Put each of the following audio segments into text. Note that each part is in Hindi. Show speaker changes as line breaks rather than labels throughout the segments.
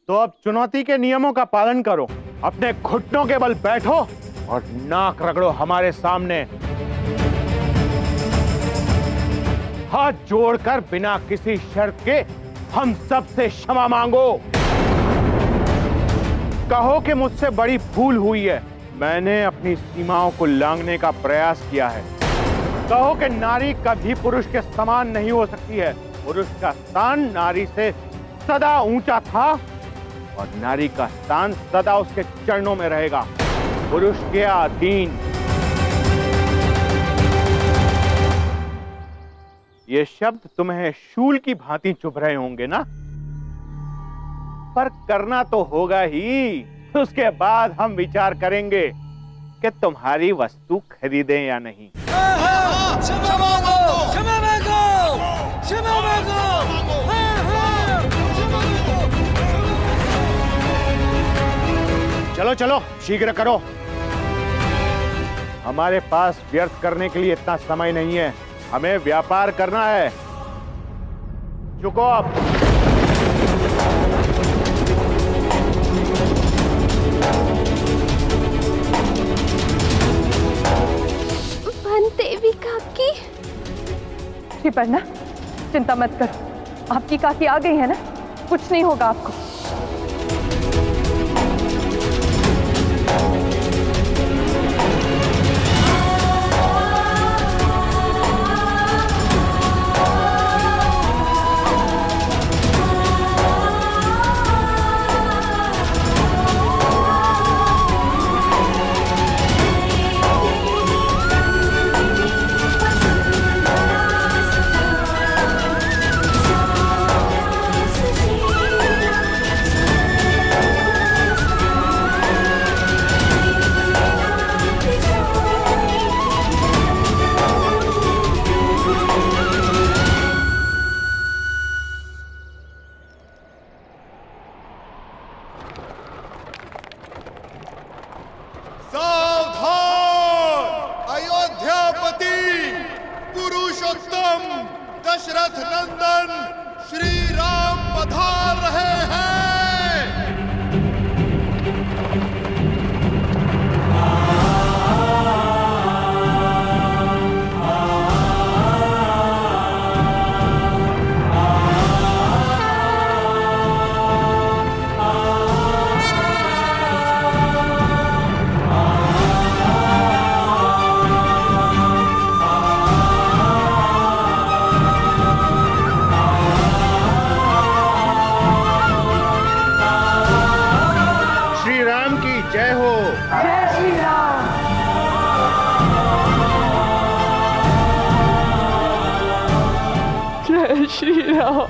तो अब चुनौती के नियमों का पालन करो, अपने घुटनों के बल बैठो और नाक रगड़ो हमारे सामने। हाथ जोड़कर बिना किसी शर्त के हम सबसे क्षमा मांगो। कहो कि मुझसे बड़ी भूल हुई है, मैंने अपनी सीमाओं को लांघने का प्रयास किया है। कहो कि नारी कभी पुरुष के समान नहीं हो सकती है, पुरुष का स्थान नारी से सदा ऊंचा था और नारी का स्थान सदा उसके चरणों में रहेगा, पुरुष के अधीन। ये शब्द तुम्हें शूल की भांति चुभ रहे होंगे ना, पर करना तो होगा ही। उसके बाद हम विचार करेंगे कि तुम्हारी वस्तु खरीदें या नहीं। चलो चलो शीघ्र करो, हमारे पास व्यर्थ करने के लिए इतना समय नहीं है, हमें व्यापार करना है। चुको अब।
देवी काकी।
श्रीपर्णा, चिंता मत कर, आपकी काकी आ गई है ना, कुछ नहीं होगा आपको।
दशरथ नंदन श्री राम पधार रहे हैं।
जय हो।
जय श्री राम। जय श्री राम।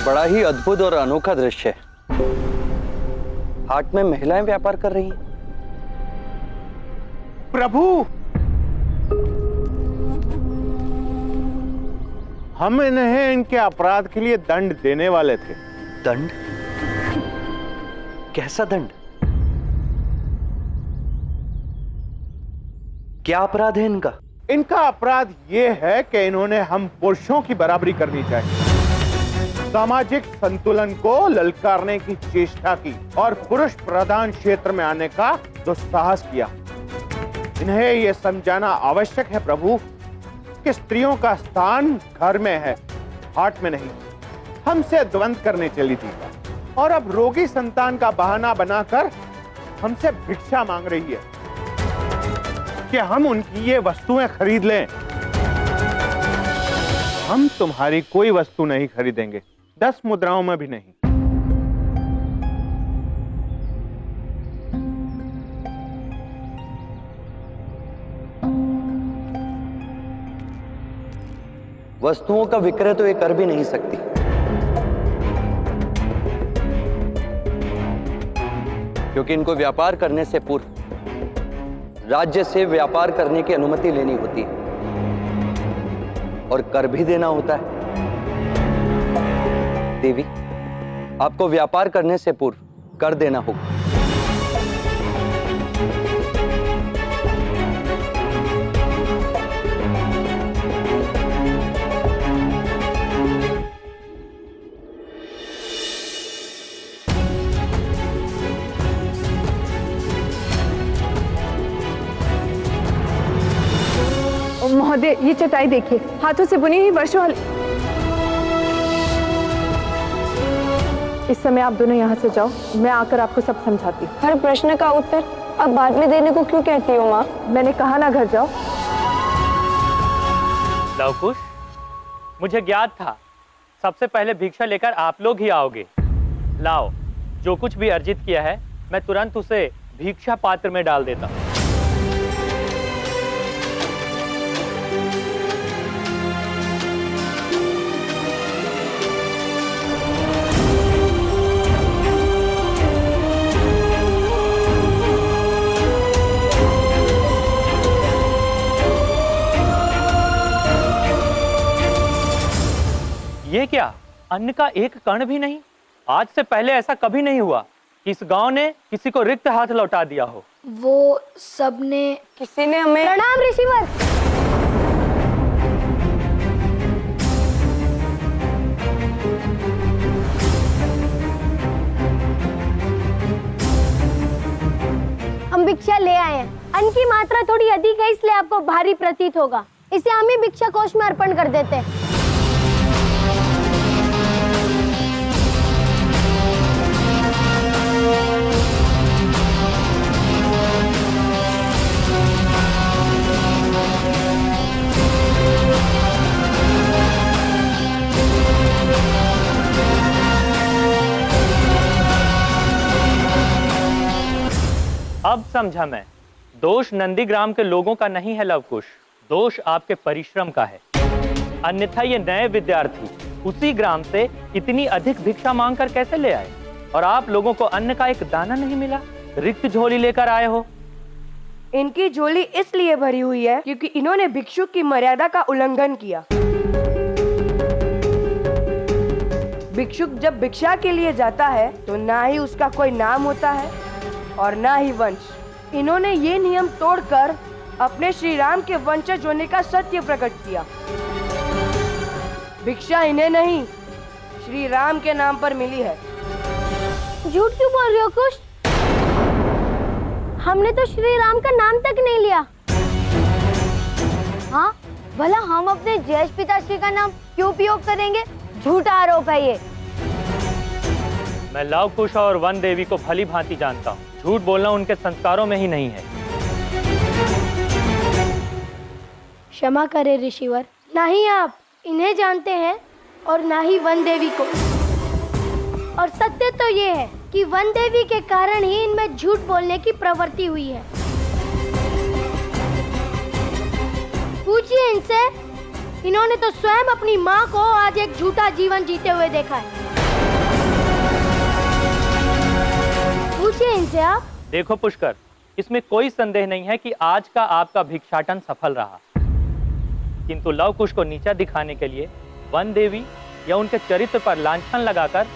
बड़ा ही अद्भुत और अनोखा दृश्य है। हाट में महिलाएं व्यापार कर रही हैं।
प्रभु, हम इन्हें इनके अपराध के लिए दंड देने वाले थे।
दंड? कैसा दंड? क्या अपराध है इनका?
इनका अपराध ये है कि इन्होंने हम पुरुषों की बराबरी करनी चाहिए, सामाजिक संतुलन को ललकारने की चेष्टा की और पुरुष प्रधान क्षेत्र में आने का दुस्साहस किया। इन्हें यह समझाना आवश्यक है प्रभु कि स्त्रियों का स्थान घर में है, हाट में नहीं। हमसे द्वंद्व करने चली थी और अब रोगी संतान का बहाना बनाकर हमसे भिक्षा मांग रही है कि हम उनकी ये वस्तुएं खरीद लें। हम तुम्हारी कोई वस्तु नहीं खरीदेंगे, 10 मुद्राओं में भी नहीं।
वस्तुओं का विक्रय तो ये कर भी नहीं सकती, क्योंकि इनको व्यापार करने से पूर्व राज्य से व्यापार करने की अनुमति लेनी होती है और कर भी देना होता है। देवी, आपको व्यापार करने से पूर्व कर देना होगा।
महोदय, ये चटाई देखिए, हाथों से बुनी हुई वर्षों वाली। इस समय आप दोनों यहाँ से जाओ, मैं आकर आपको सब समझाती हूँ।
हर प्रश्न का उत्तर अब बाद में देने को क्यों कहती हो माँ?
मैंने कहा ना घर जाओ।
लवकुश, मुझे ज्ञात था सबसे पहले भिक्षा लेकर आप लोग ही आओगे। लाओ, जो कुछ भी अर्जित किया है मैं तुरंत उसे भिक्षा पात्र में डाल देता हूँ। ये क्या, अन्न का एक कण भी नहीं? आज से पहले ऐसा कभी नहीं हुआ कि इस गांव ने किसी को रिक्त हाथ लौटा दिया हो।
वो सबने, किसी ने हमें। प्रणाम ऋषिवर।
हम भिक्षा ले आए हैं। अन्न की मात्रा थोड़ी अधिक है, इसलिए आपको भारी प्रतीत होगा। इसे हम ही भिक्षा कोष में अर्पण कर देते हैं।
अब समझा मैं, दोष नंदीग्राम के लोगों का नहीं है लवकुश, दोष आपके परिश्रम का है। अन्यथा ये नए विद्यार्थी उसी ग्राम से इतनी अधिक भिक्षा मांगकर कैसे ले आए, और आप लोगों को अन्न का एक दाना नहीं मिला, रिक्त झोली लेकर आए हो।
इनकी झोली इसलिए भरी हुई है क्योंकि इन्होंने भिक्षुक की मर्यादा का उल्लंघन किया। भिक्षुक जब भिक्षा के लिए जाता है तो ना ही उसका कोई नाम होता है और ना ही वंश। इन्होंने ये नियम तोड़कर अपने श्री राम के वंशज होने का सत्य प्रकट किया। भिक्षा इन्हें नहीं, श्री राम के नाम पर मिली है।
झूठ क्यों बोल रहे हो कुश? हमने तो श्री राम का नाम तक नहीं लिया। हाँ, भला हम अपने ज्येष्ठ पिताश्री का नाम क्यों उपयोग करेंगे? झूठा आरोप है ये।
मैं लवकुश और वन देवी को भली भांति जानता हूँ, झूठ बोलना उनके संस्कारों में ही नहीं है।
क्षमा करें ऋषिवर, ना ही आप इन्हें जानते हैं और ना ही वन देवी को। और सत्य तो ये है कि वन देवी के कारण ही इनमें झूठ बोलने की प्रवृत्ति हुई है। पूछिए इनसे, इन्होंने तो स्वयं अपनी माँ को आज एक झूठा जीवन जीते हुए देखा है। पूछिए इनसे आप।
देखो पुष्कर, इसमें कोई संदेह नहीं है कि आज का आपका भिक्षाटन सफल रहा, किंतु लवकुश को नीचा दिखाने के लिए वन देवी या उनके चरित्र पर लांछन लगाकर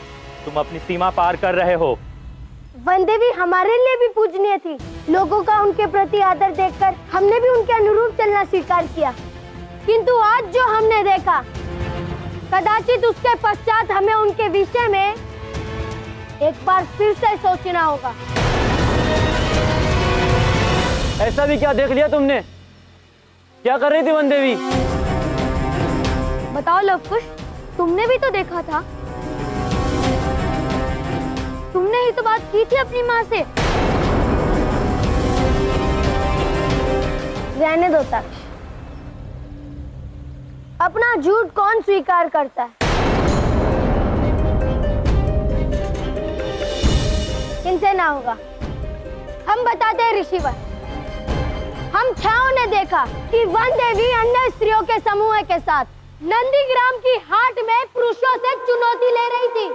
तुम अपनी सीमा पार कर रहे हो।
वन देवी हमारे लिए भी पूजनीय थी। लोगों का उनके प्रति आदर देखकर हमने भी उनके अनुरूप चलना स्वीकार किया। किंतु आज जो हमने देखा, कदाचित उसके पश्चात हमें उनके विषय में एक बार फिर से सोचना होगा।
ऐसा भी क्या देख लिया तुमने? क्या कर रही थी वन देवी?
बताओ लवकुश, तुमने भी तो देखा था। तुमने ही तो बात की थी अपनी माँ से। रहने दो तक्ष, अपना झूठ कौन स्वीकार करता है? इनसे ना होगा। हम बताते हैं ऋषिवर, हम छाओं ने देखा कि वन देवी अन्य स्त्रियों के समूह के साथ नंदीग्राम की हाट में पुरुषों से चुनौती ले रही थी।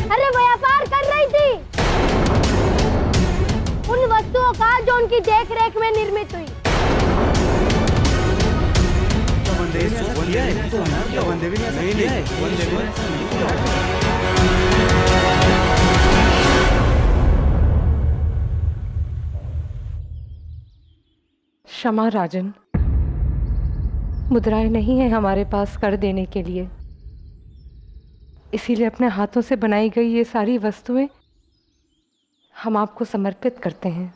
अरे व्यापार कर रही थी उन वस्तुओं का जो उनकी देखरेख में निर्मित हुई।
क्षमा राजन, मुद्राएं नहीं है हमारे पास कर देने के लिए, इसीलिए अपने हाथों से बनाई गई ये सारी वस्तुएं हम आपको समर्पित करते हैं।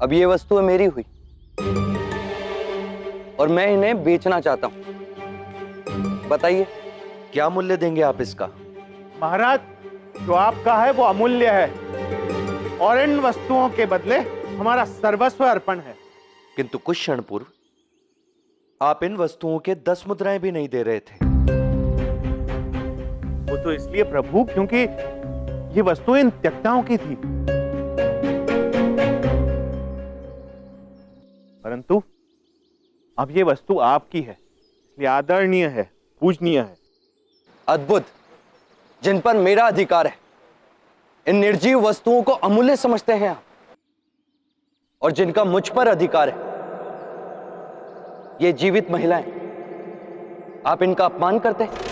अब ये वस्तुएं मेरी हुई और मैं इन्हें बेचना चाहता हूं। बताइए क्या मूल्य देंगे आप इसका?
महाराज, जो आपका है वो अमूल्य है और इन वस्तुओं के बदले हमारा सर्वस्व अर्पण है।
किंतु कुछ क्षण पूर्व आप इन वस्तुओं के 10 मुद्राएं भी नहीं दे रहे थे।
वो तो इसलिए प्रभु क्योंकि ये वस्तुएं इन त्यक्ताओं की थी, परंतु अब ये वस्तु आपकी है, इसलिए आदरणीय है, पूजनीय है।
अद्भुत, जिन पर मेरा अधिकार है, इन निर्जीव वस्तुओं को अमूल्य समझते हैं आप, और जिनका मुझ पर अधिकार है, ये जीवित महिलाएं, आप इनका अपमान करते हैं।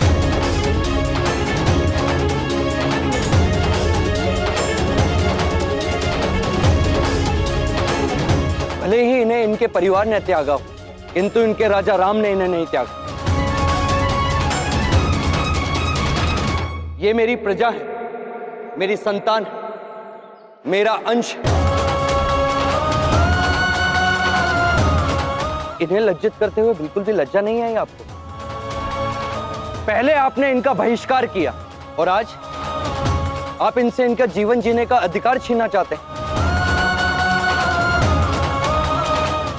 भले ही इन्हें इनके परिवार ने त्यागा हो, किंतु इनके राजा राम ने इन्हें नहीं त्यागा। ये मेरी प्रजा है, मेरी संतान है, मेरा अंश है। इन्हें लज्जित करते हुए बिल्कुल भी लज्जा नहीं आई आपको? पहले आपने इनका बहिष्कार किया और आज आप इनसे इनका जीवन जीने का अधिकार छीनना चाहते हैं।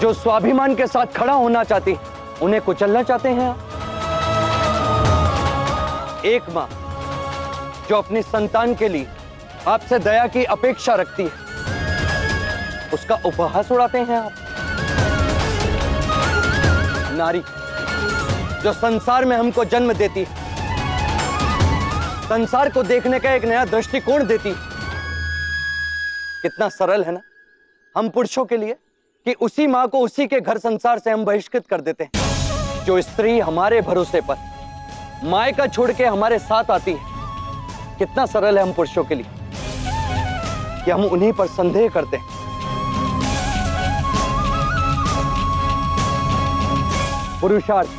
जो स्वाभिमान के साथ खड़ा होना चाहती उन्हें कुचलना चाहते हैं आप। एक मां जो अपनी संतान के लिए आपसे दया की अपेक्षा रखती है, उसका उपहास उड़ाते हैं आप। नारी जो संसार में हमको जन्म देती है, संसार को देखने का एक नया दृष्टिकोण देती है। कितना सरल है ना हम पुरुषों के लिए कि उसी मां को उसी के घर संसार से हम बहिष्कृत कर देते हैं। जो स्त्री हमारे भरोसे पर मायका छोड़ के हमारे साथ आती है, कितना सरल है हम पुरुषों के लिए कि हम उन्हीं पर संदेह करते हैं। पुरुषार्थ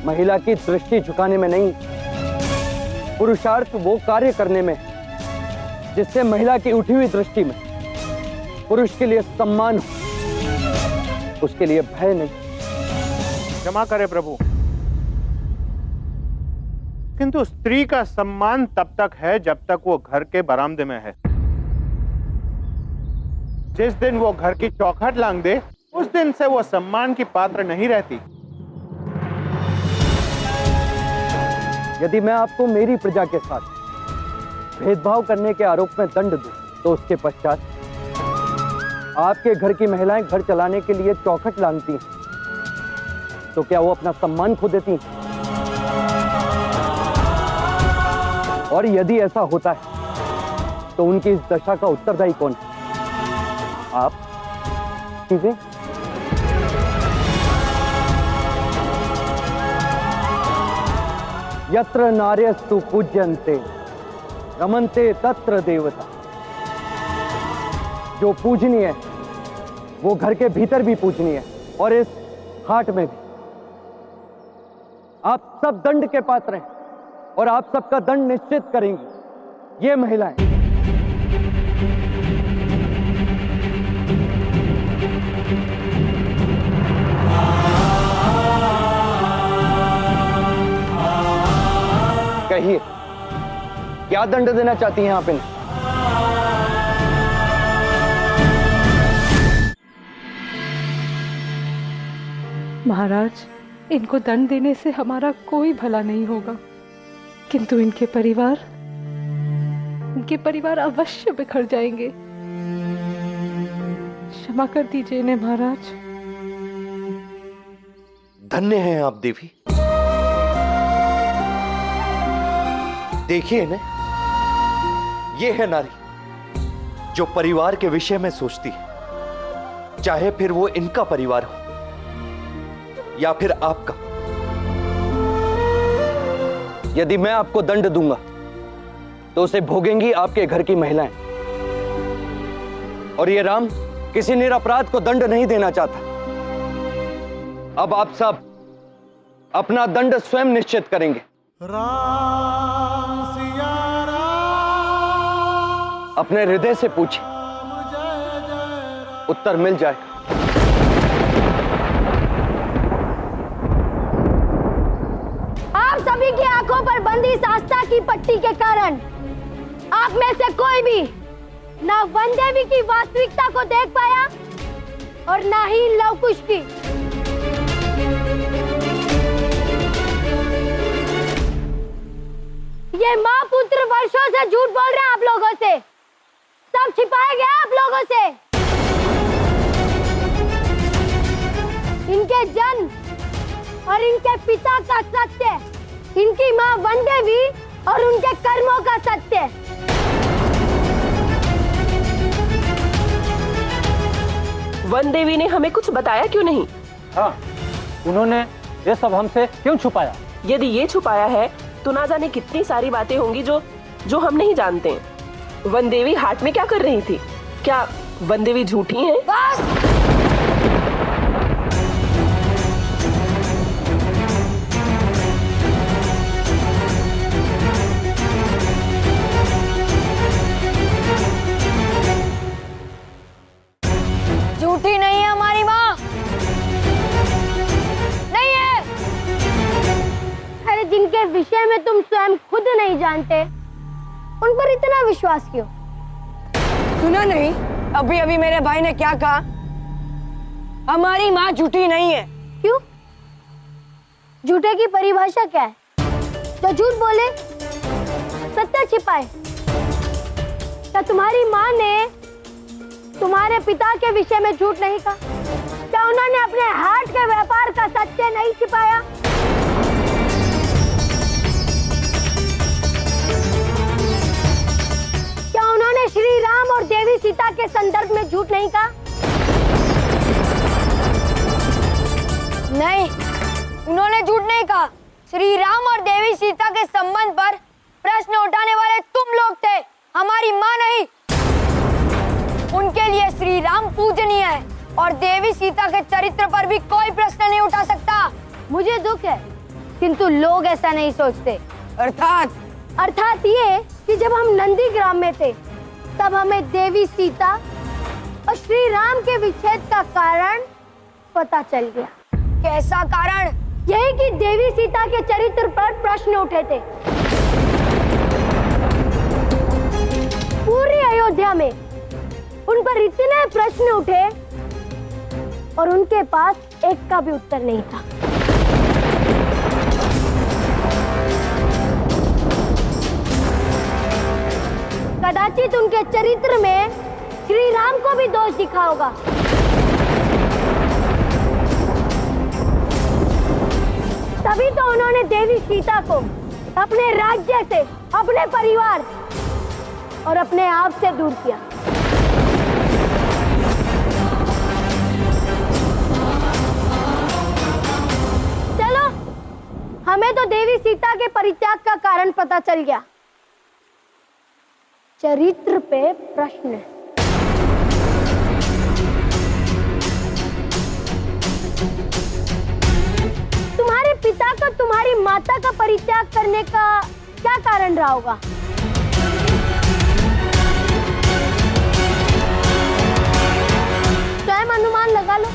महिला की दृष्टि झुकाने में नहीं, पुरुषार्थ वो कार्य करने में जिससे महिला की उठी हुई दृष्टि में पुरुष के लिए सम्मान हो, उसके लिए भय नहीं।
क्षमा करे प्रभु, किंतु स्त्री का सम्मान तब तक है जब तक वो घर के बरामदे में है। जिस दिन वो घर की चौखट लांग दे उस दिन से वो सम्मान की पात्र नहीं रहती।
यदि मैं आपको मेरी प्रजा के साथ भेदभाव करने के आरोप में दंड दूं, तो उसके पश्चात आपके घर की महिलाएं घर चलाने के लिए चौखट लांघती हैं, तो क्या वो अपना सम्मान खो देती हैं? और यदि ऐसा होता है तो उनकी इस दशा का उत्तरदायी कौन है? आप? चीजें? यत्र नार्यस्तु पूज्यन्ते रमन्ते तत्र देवता। जो पूजनीय है वो घर के भीतर भी पूजनीय है और इस हाट में भी। आप सब दंड के पात्र हैं और आप सबका दंड निश्चित करेंगी ये महिलाएं। कहिए, क्या दंड देना चाहती हैं आप इन्हें?
महाराज, इनको दंड देने से हमारा कोई भला नहीं होगा, किंतु इनके परिवार अवश्य बिखर जाएंगे। क्षमा कर दीजिए इन्हें महाराज।
धन्य हैं आप देवी। देखिए ना, ये है नारी जो परिवार के विषय में सोचती है, चाहे फिर वो इनका परिवार हो या फिर आपका।
यदि मैं आपको दंड दूंगा तो उसे भोगेंगी आपके घर की महिलाएं। और ये राम किसी निरपराध को दंड नहीं देना चाहता। अब आप सब अपना दंड स्वयं निश्चित करेंगे।
राम सिया राम,
अपने हृदय से पूछिए, उत्तर मिल जाएगा।
आप सभी की आंखों पर बंदी इस आस्था की पट्टी के कारण आप में से कोई भी ना वन देवी की वास्तविकता को देख पाया और ना ही लवकुश की। ये माँ पुत्र वर्षों से झूठ बोल रहे हैं आप लोगों से, सब छिपाया गया आप लोगों से। इनके जन्म और इनके पिता का सत्य, इनकी माँ वन देवी और उनके कर्मों का सत्य।
वन देवी ने हमें कुछ बताया क्यों नहीं?
हाँ, उन्होंने ये सब हमसे क्यों छुपाया?
यदि ये छुपाया है तो ना जाने कितनी सारी बातें होंगी जो हम नहीं जानते हैं। वन देवी हाट में क्या कर रही थी? क्या वन देवी झूठी हैं?
बस! झूठी नहीं है हमारी माँ, नहीं है। अरे जिनके विषय में तुम स्वयं खुद नहीं जानते, उन पर इतना विश्वास क्यों?
सुना नहीं अभी अभी मेरे भाई ने क्या कहा? हमारी माँ झूठी नहीं है।
क्यों? झूठे की परिभाषा क्या है? जो झूठ बोले, सत्य छिपाए। क्या तुम्हारी माँ ने तुम्हारे पिता के विषय में झूठ नहीं कहा? क्या उन्होंने अपने हाट के व्यापार का सत्य नहीं छिपाया? क्या उन्होंने श्री राम और देवी सीता के संदर्भ में झूठ नहीं कहा? नहीं, उन्होंने झूठ नहीं कहा। श्री राम और देवी सीता के संबंध पर प्रश्न उठाने वाले तुम लोग थे, हमारी माँ नहीं। उनके लिए श्री राम पूजनीय है और देवी सीता के चरित्र पर भी कोई प्रश्न नहीं उठा सकता। मुझे दुख है, किंतु लोग ऐसा नहीं सोचते। अर्थात ये कि जब हम नंदीग्राम में थे, तब हमें देवी सीता और श्री राम के विच्छेद का कारण पता चल गया। कैसा कारण? यही कि देवी सीता के चरित्र पर प्रश्न उठे थे। पूरी अयोध्या में उन पर इतने प्रश्न उठे और उनके पास एक का भी उत्तर नहीं था। कदाचित उनके चरित्र में श्री राम को भी दोष दिखा होगा। तभी तो उन्होंने देवी सीता को अपने राज्य से, अपने परिवार और अपने आप से दूर किया। चलो, हमें तो देवी सीता के परित्याग का कारण पता चल गया। चरित्र पे प्रश्न है। तुम्हारे पिता का तुम्हारी माता का परित्याग करने का क्या कारण रहा होगा? स्वयं अनुमान लगा लो।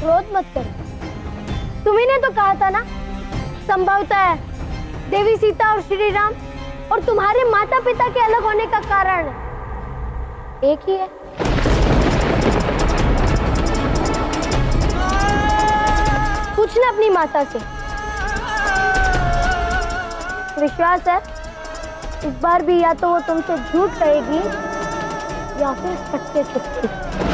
क्रोध मत करो। तुम्ही ने तो कहा था ना, संभवतः है देवी सीता और श्री राम और तुम्हारे माता पिता के अलग होने का कारण एक ही है। पूछना अपनी माता से। विश्वास है इस बार भी या तो वो तुमसे झूठ कहेगी या फिर सच्चे छुपती।